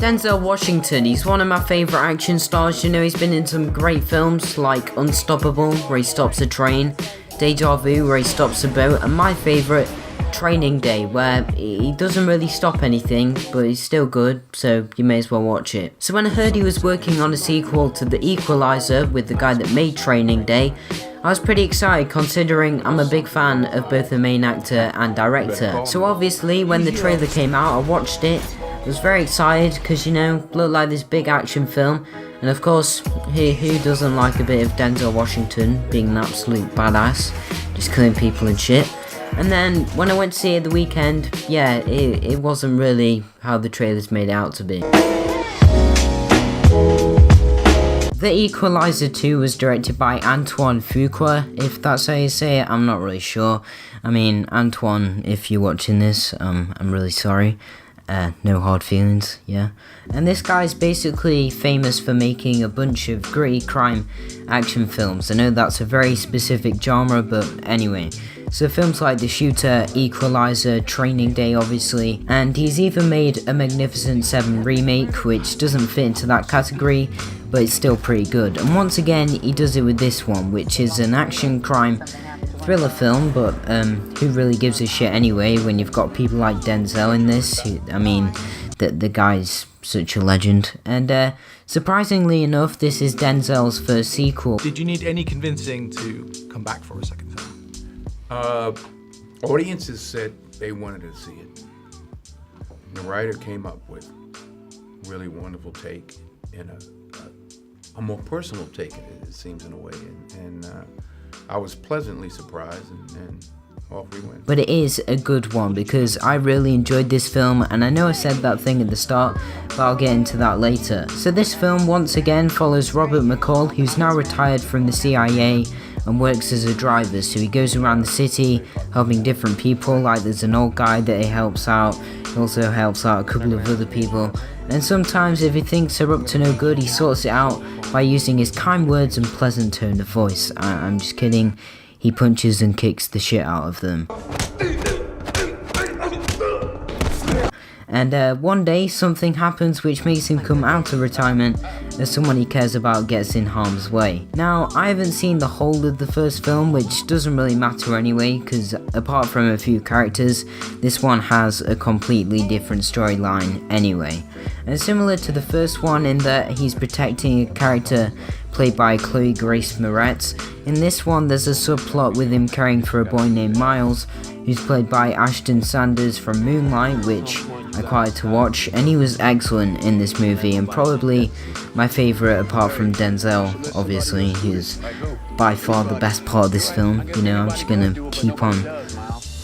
Denzel Washington, he's one of my favourite action stars. You know, he's been in some great films like Unstoppable, where he stops a train, Deja Vu, where he stops a boat, and my favourite, Training Day, where he doesn't really stop anything, but he's still good, so you may as well watch it. So when I heard he was working on a sequel to The Equalizer with the guy that made Training Day, I was pretty excited considering I'm a big fan of both the main actor and director. So obviously when the trailer came out, I watched it. I was very excited because, you know, looked like this big action film, and of course, who doesn't like a bit of Denzel Washington being an absolute badass, just killing people and shit. And then when I went to see it the weekend, yeah, it wasn't really how the trailers made it out to be. The Equalizer 2 was directed by Antoine Fuqua, if that's how you say it, I'm not really sure. I mean, Antoine, if you're watching this, I'm really sorry. No hard feelings, yeah. And this guy's basically famous for making a bunch of gritty crime action films. I know that's a very specific genre, but anyway. So films like The Shooter, Equalizer, Training Day obviously, and he's even made a Magnificent 7 remake, which doesn't fit into that category, but it's still pretty good. And once again, he does it with this one, which is an action crime thriller film, but who really gives a shit anyway when you've got people like Denzel in this? I mean, the guy's such a legend. And surprisingly enough, this is Denzel's first sequel. Did you need any convincing to come back for a second film? Audiences said they wanted to see it. The writer came up with a really wonderful take and a more personal take, it seems, in a way, and I was pleasantly surprised, and off we went. But it is a good one because I really enjoyed this film, and I know I said that thing at the start, but I'll get into that later. So this film once again follows Robert McCall, who's now retired from the CIA and works as a driver, so he goes around the city helping different people. Like there's an old guy that he helps out, he also helps out a couple of other people, and sometimes if he thinks they're up to no good, he sorts it out by using his kind words and pleasant tone of voice. I'm just kidding, he punches and kicks the shit out of them. And one day something happens which makes him come out of retirement as someone he cares about gets in harm's way. Now, I haven't seen the whole of the first film, which doesn't really matter anyway, because apart from a few characters, this one has a completely different storyline anyway. And similar to the first one in that he's protecting a character played by Chloe Grace Moretz, in this one there's a subplot with him caring for a boy named Miles, who's played by Ashton Sanders from Moonlight, which I quite like to watch, and he was excellent in this movie, and probably my favourite apart from Denzel, obviously, who's by far the best part of this film. You know, I'm just gonna keep on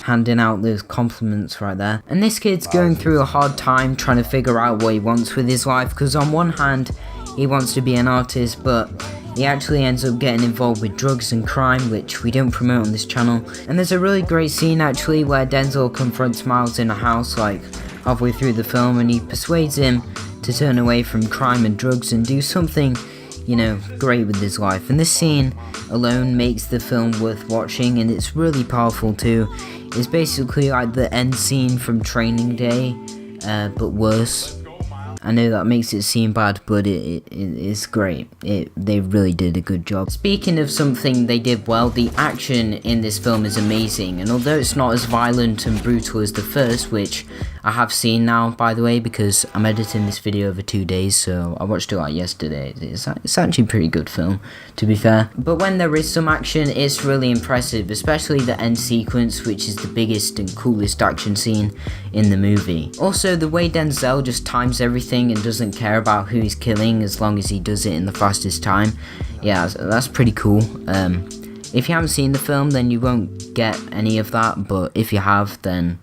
handing out those compliments right there. And this kid's going through a hard time trying to figure out what he wants with his life, because on one hand, he wants to be an artist, but he actually ends up getting involved with drugs and crime, which we don't promote on this channel. And there's a really great scene actually where Denzel confronts Miles in a house like halfway through the film, and he persuades him to turn away from crime and drugs and do something, you know, great with his life. And this scene alone makes the film worth watching, and it's really powerful too. It's basically like the end scene from Training Day, but worse. I know that makes it seem bad, but it is great. They really did a good job. Speaking of something they did well, the action in this film is amazing, and although it's not as violent and brutal as the first, which I have seen now, by the way, because I'm editing this video over 2 days, so I watched it like yesterday. It's actually a pretty good film, to be fair. But when there is some action, it's really impressive, especially the end sequence, which is the biggest and coolest action scene in the movie. Also, the way Denzel just times everything and doesn't care about who he's killing as long as he does it in the fastest time. Yeah, that's pretty cool. If you haven't seen the film, then you won't get any of that, but if you have, then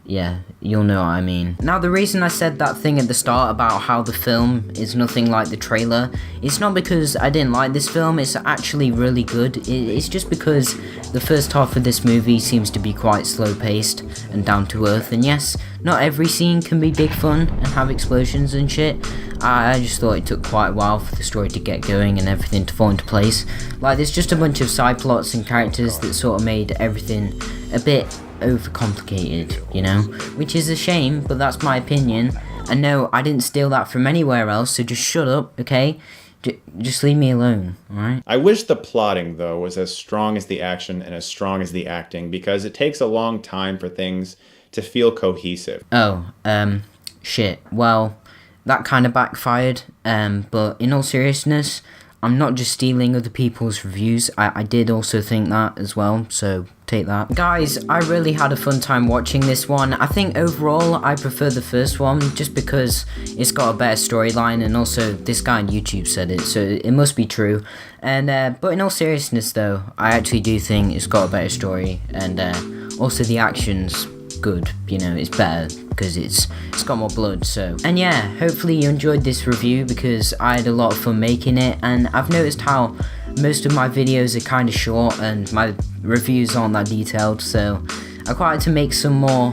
yeah, you'll know what I mean. Now, the reason I said that thing at the start about how the film is nothing like the trailer, it's not because I didn't like this film, it's actually really good. It's just because the first half of this movie seems to be quite slow paced and down to earth, and yes, not every scene can be big fun and have explosions and shit. I just thought it took quite a while for the story to get going and everything to fall into place. Like, there's just a bunch of side plots and characters that sort of made everything a bit overcomplicated, you know, which is a shame, but that's my opinion. And no, I didn't steal that from anywhere else, so just shut up, okay? Just leave me alone, alright? I wish the plotting, though, was as strong as the action and as strong as the acting, because it takes a long time for things to feel cohesive. Oh, shit. Well, that kind of backfired, but in all seriousness, I'm not just stealing other people's reviews. I did also think that as well, so take that. Guys, I really had a fun time watching this one. I think overall I prefer the first one just because it's got a better storyline, and also this guy on YouTube said it, so it must be true. And but in all seriousness though, I actually do think it's got a better story, and also the action's good, you know, it's better because it's got more blood. So, and yeah, hopefully you enjoyed this review because I had a lot of fun making it, and I've noticed how most of my videos are kind of short and my reviews aren't that detailed, so I quite like to make some more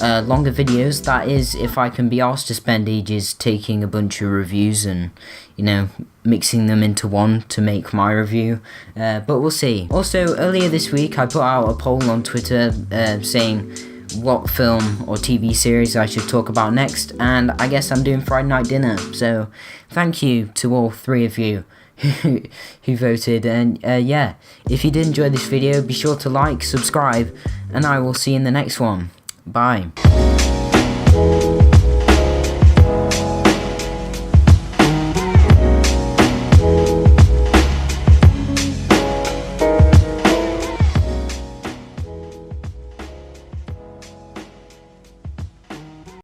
longer videos. That is, if I can be asked to spend ages taking a bunch of reviews and, you know, mixing them into one to make my review, but we'll see. Also, earlier this week I put out a poll on Twitter saying what film or TV series I should talk about next, and I guess I'm doing Friday Night Dinner, so thank you to all 3 of you who voted. And yeah, if you did enjoy this video, be sure to like, subscribe, and I will see you in the next one. Bye.